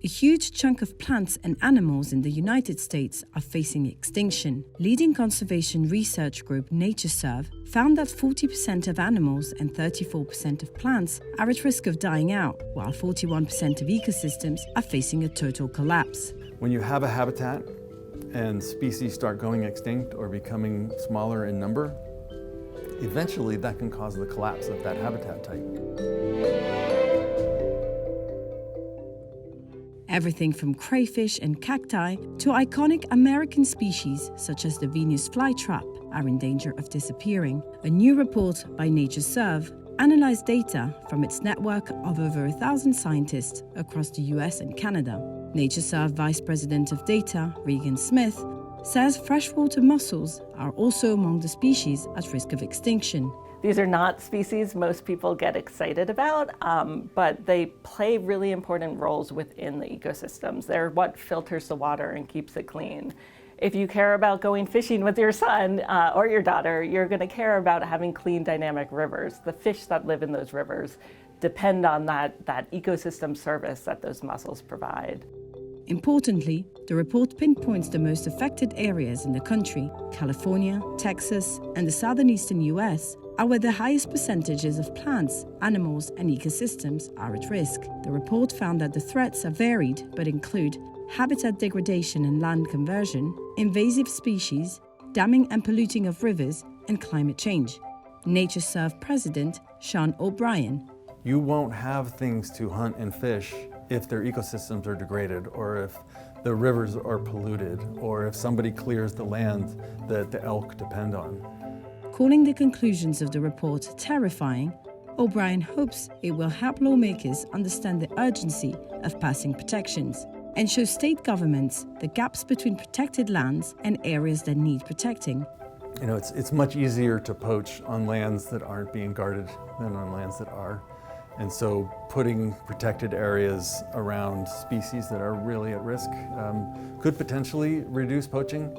A huge chunk of plants and animals in the United States are facing extinction. Leading conservation research group NatureServe found that 40% of animals and 34% of plants are at risk of dying out, while 41% of ecosystems are facing a total collapse. When you have a habitat and species start going extinct or becoming smaller in number, eventually that can cause the collapse of that habitat type. Everything from crayfish and cacti to iconic American species such as the Venus flytrap are in danger of disappearing. A new report by NatureServe analyzed data from its network of over 1,000 scientists across the US and Canada. NatureServe Vice President of Data, Regan Smith, says freshwater mussels are also among the species at risk of extinction. These are not species most people get excited about, but they play really important roles within the ecosystems. They're what filters the water and keeps it clean. If you care about going fishing with your son or your daughter, you're going to care about having clean, dynamic rivers. The fish that live in those rivers depend on that ecosystem service that those mussels provide. Importantly, the report pinpoints the most affected areas in the country. California, Texas, and the southeastern US are where the highest percentages of plants, animals, and ecosystems are at risk. The report found that the threats are varied but include habitat degradation and land conversion, invasive species, damming and polluting of rivers, and climate change. NatureServe President Sean O'Brien. You won't have things to hunt and fish if their ecosystems are degraded, or if the rivers are polluted, or if somebody clears the land that the elk depend on. Calling the conclusions of the report terrifying, O'Brien hopes it will help lawmakers understand the urgency of passing protections and show state governments the gaps between protected lands and areas that need protecting. You know, it's much easier to poach on lands that aren't being guarded than on lands that are. And so putting protected areas around species that are really at risk could potentially reduce poaching